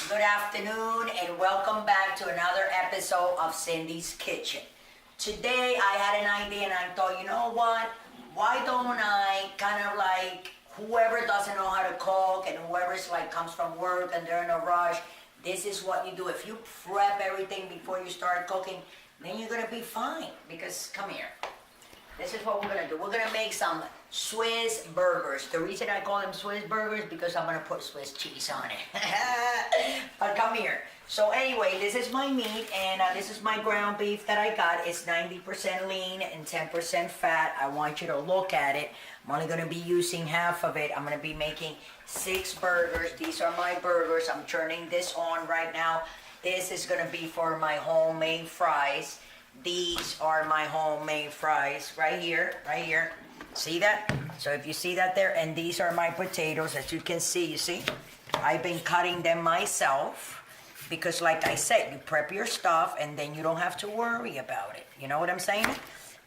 Good afternoon and welcome back to another episode of Cindy's Kitchen. Today I had an idea and I thought, you know what? Why don't I kind of like whoever doesn't know how to cook and whoever's like comes from work and they're in a rush, this is what you do. If you prep everything before you start cooking, then you're gonna be fine. Because come here. This is what we're gonna do. We're gonna make some Swiss burgers. The reason I call them Swiss burgers because I'm gonna put Swiss cheese on it. But come here. So anyway, this is my meat and this is my ground beef that I got. It's 90% lean and 10% fat. I want you to look at it. I'm only gonna be using half of it. I'm gonna be making 6 burgers. These are my burgers. I'm turning this on right now. This is gonna be for my homemade fries. These are my homemade fries right here, right here. See that? So if you see that there, and these are my potatoes, as you can see, you see? I've been cutting them myself because like I said, you prep your stuff and then you don't have to worry about it. You know what I'm saying?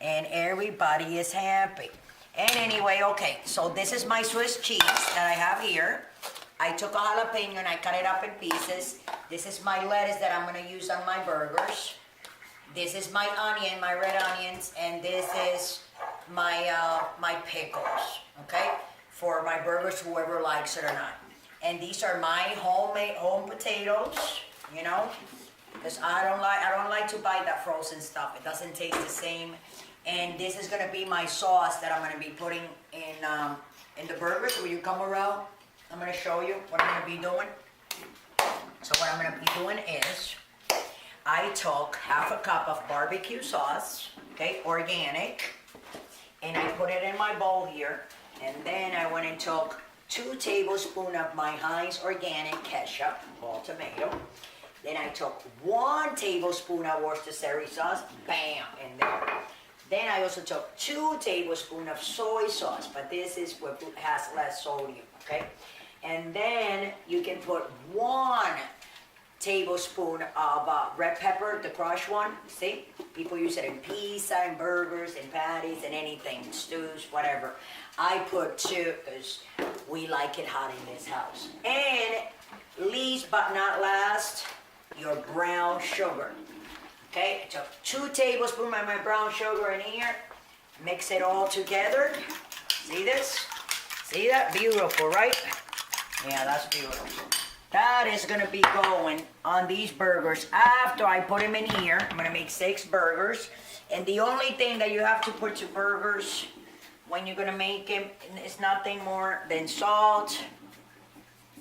And everybody is happy. And anyway, okay, so this is my Swiss cheese that I have here. I took a jalapeno and I cut it up in pieces. This is my lettuce that I'm gonna use on my burgers. This is my onion, my red onions, and this is my my pickles, okay? For my burgers, whoever likes it or not. And these are my homemade home potatoes, you know, because I don't like to buy that frozen stuff. It doesn't taste the same. And this is gonna be my sauce that I'm gonna be putting in the burgers. Will you come around? I'm gonna show you what I'm gonna be doing. So what I'm gonna be doing is, I took half a cup of barbecue sauce, okay, organic, and I put it in my bowl here, and then I went and took 2 tablespoons of my Heinz organic ketchup, all tomato. Then I took 1 tablespoon of Worcestershire sauce, bam, in there. Then I also took 2 tablespoons of soy sauce, but this is what has less sodium, okay? And then you can put 1 tablespoon of red pepper, the crushed one. See, people use it in pizza and burgers and patties and anything, stews, whatever. I put 2 because we like it hot in this house. And least but not last, your brown sugar. Okay, I took 2 tablespoons of my brown sugar in here. Mix it all together. See this? See that? Beautiful, right? Yeah, that's beautiful. That is gonna be going on these burgers after I put them in here. I'm gonna make 6 burgers. And the only thing that you have to put to burgers when you're gonna make them is nothing more than salt.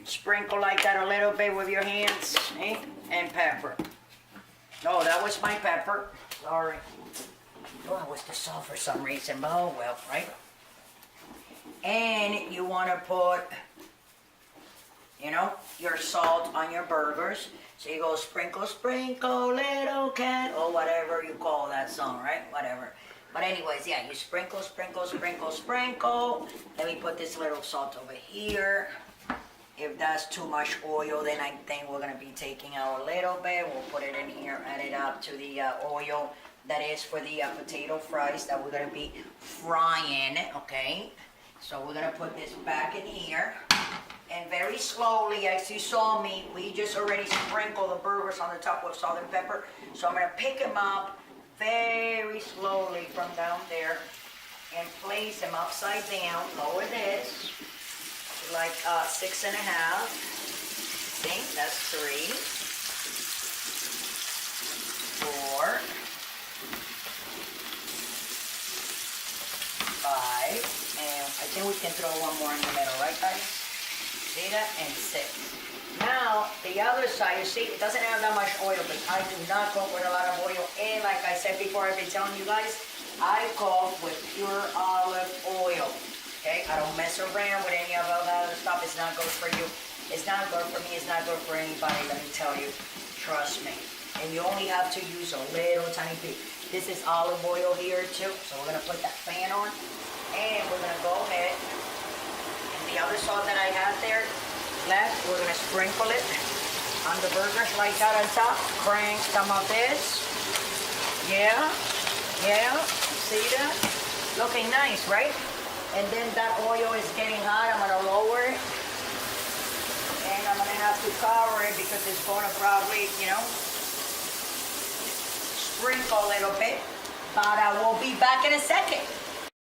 Sprinkle like that a little bit with your hands, eh? And pepper. Oh, that was my pepper. Sorry. Oh, it was the salt for some reason, but oh well, right? And you wanna put, you know, your salt on your burgers. So you go sprinkle, sprinkle, little cat, or whatever you call that song, right? Whatever. But anyways, yeah, you sprinkle, sprinkle, sprinkle, sprinkle. Let me put this little salt over here. If that's too much oil, then I think we're gonna be taking out a little bit. We'll put it in here, add it up to the oil that is for the potato fries that we're gonna be frying, okay? So we're gonna put this back in here. And very slowly, as you saw me, we just already sprinkled the burgers on the top with salt and pepper. So I'm gonna pick them up very slowly from down there and place them upside down. Lower this, like 6.5. See, that's 3, 4, 5, and I think we can throw one more in the middle, right guys? See that? And 6. Now, the other side, you see, it doesn't have that much oil, but I do not cook with a lot of oil. And like I said before, I've been telling you guys, I cook with pure olive oil. Okay? I don't mess around with any of that other stuff. It's not good for you. It's not good for me. It's not good for anybody, let me tell you. Trust me. And you only have to use a little tiny bit. This is olive oil here too. So we're going to put that pan on. And we're going to go ahead. The other salt that I have there left, we're gonna sprinkle it on the burgers like that on top. Crank some of this. Yeah, see that? Looking nice, right? And then that oil is getting hot. I'm gonna lower it. And I'm gonna have to cover it because it's going to probably, sprinkle a little bit. But I will be back in a second.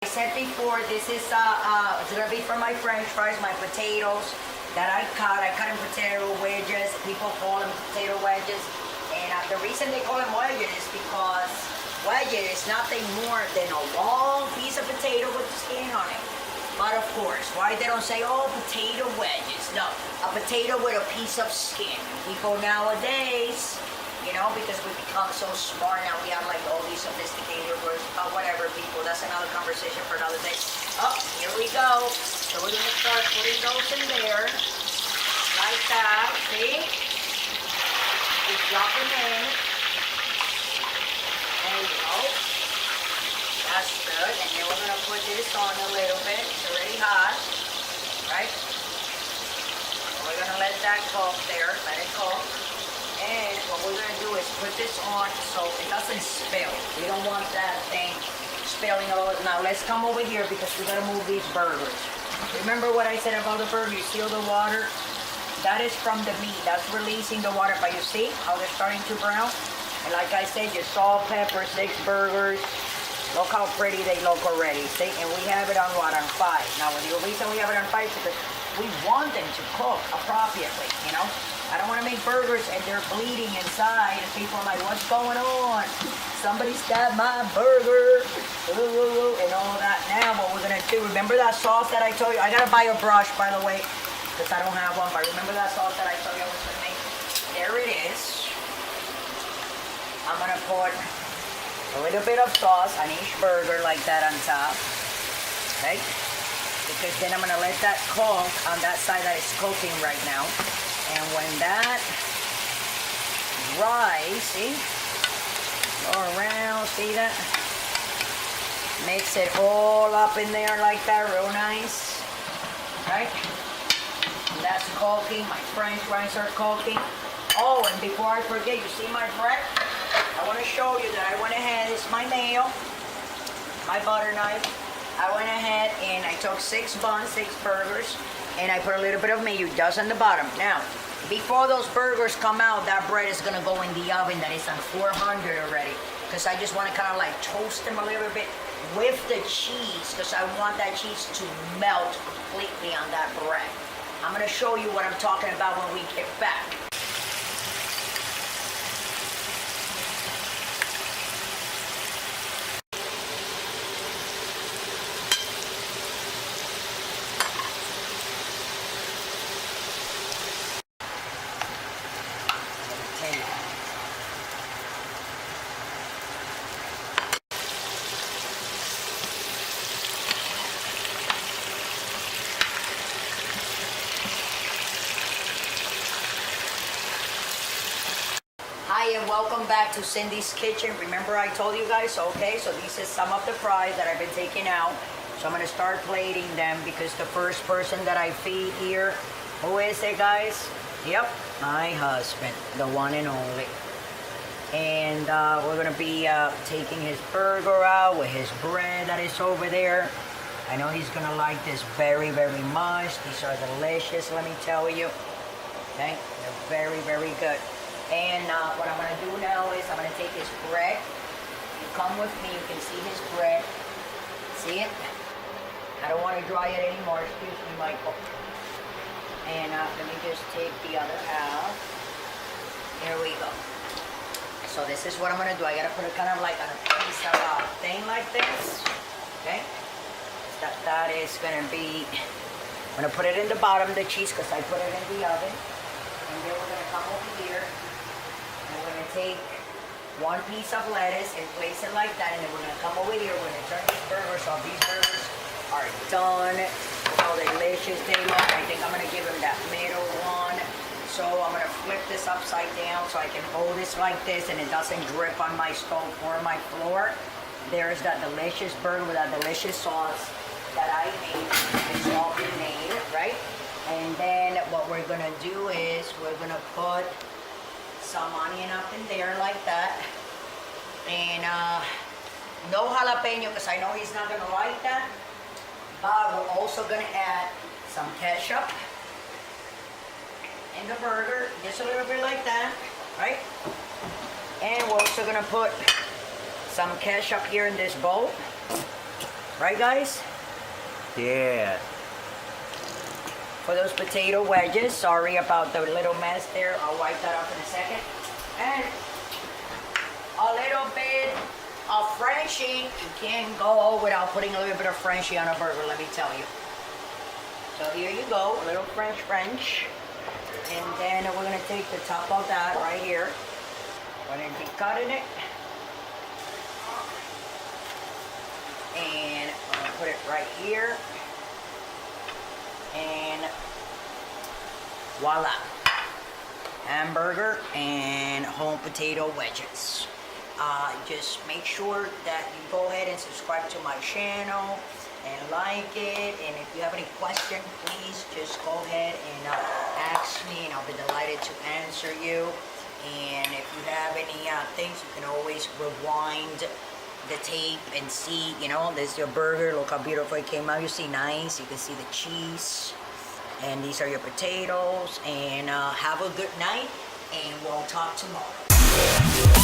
I said before, this is it's gonna be for my French fries, my potatoes that I cut. I cut them potato wedges. People call them potato wedges, and the reason they call them wedges is because wedges is nothing more than a long piece of potato with the skin on it. But of course, why they don't say, oh, potato wedges? No, a potato with a piece of skin. People nowadays, because we become so smart now, we have like all these sophisticated words, whatever, people, that's another conversation for another day. Oh, here we go. So we're gonna start putting those in there, like that, see? Just drop them in. There you go. That's good. And then we're gonna put this on a little bit. It's already hot, right? We're gonna let that cook there, let it cook. And what we're gonna do is put this on so it doesn't spill. We don't want that thing spilling all over. Now let's come over here because we gotta move these burgers. Remember what I said about the burger? You see all the water? That is from the meat. That's releasing the water. But you see how they're starting to brown? And like I said, just salt, pepper, 6 burgers. Look how pretty they look already. See? And we have it on what? On 5. Now the reason we have it on 5 is because we want them to cook appropriately, I don't want to make burgers and they're bleeding inside and people are like, what's going on? Somebody stabbed my burger. Ooh, and all that. Now what we're going to do, remember that sauce that I told you? I got to buy a brush, by the way, because I don't have one. But remember that sauce that I told you I was going to make? There it is. I'm going to put a little bit of sauce on each burger like that on top. Okay? Because then I'm going to let that cook on that side that is cooking right now. And when that dries, see? Go around, see that? Mix it all up in there like that, real nice. Right? And that's cooking. My French fries are cooking. Oh, and before I forget, you see my bread? I want to show you that I went ahead. It's my nail, my butter knife. I went ahead and I took 6 buns, 6 burgers, and I put a little bit of mayo just on the bottom. Now, before those burgers come out, that bread is gonna go in the oven that is on 400 already. Because I just wanna kind of like toast them a little bit with the cheese, because I want that cheese to melt completely on that bread. I'm gonna show you what I'm talking about when we get back. Hi and welcome back to Cindy's Kitchen. Remember I told you guys, okay, so this is some of the fries that I've been taking out. So I'm gonna start plating them because the first person that I feed here, who is it, guys? Yep, my husband, the one and only. And we're gonna be taking his burger out with his bread that is over there. I know he's gonna like this very, very much. These are delicious, let me tell you. Okay, they're very, very good. And what I'm going to do now is I'm going to take his bread. You come with me, you can see his bread. See it? I don't want to dry it anymore, excuse me, Michael. And let me just take the other half. There we go. So this is what I'm going to do. I got to put it kind of like on a piece of thing like this. Okay? That is going to be, I'm going to put it in the bottom, the cheese, because I put it in the oven. And then we're going to come over here. And we're going to take 1 piece of lettuce and place it like that. And then we're going to come over here. We're going to turn these burgers off. These burgers are done. How delicious they look. I think I'm going to give them that middle one. So I'm going to flip this upside down so I can hold this like this and it doesn't drip on my stove or my floor. There's that delicious burger with that delicious sauce that I made. It's all been made, right? And then what we're going to do is we're going to put some onion up in there like that. And no jalapeno because I know he's not going to like that. But we're also going to add some ketchup. in the burger, just a little bit like that, right? And we're also gonna put some ketchup here in this bowl, right, guys? Yeah. For those potato wedges, sorry about the little mess there. I'll wipe that off in a second. And a little bit of Frenchie. You can't go without putting a little bit of Frenchie on a burger, let me tell you. So here you go, a little French. And then we're gonna take the top of that right here. We're gonna be cutting it. And I'm gonna put it right here. And voila. Hamburger and home potato wedges. Just make sure that you go ahead and subscribe to my channel and like it. And if you have any question, please just go ahead and ask me, and I'll be delighted to answer you. And if you have any things, you can always rewind the tape and see, you know, this is your burger. Look how beautiful it came out. You see nice. You can see the cheese. And these are your potatoes. And have a good night. And we'll talk tomorrow.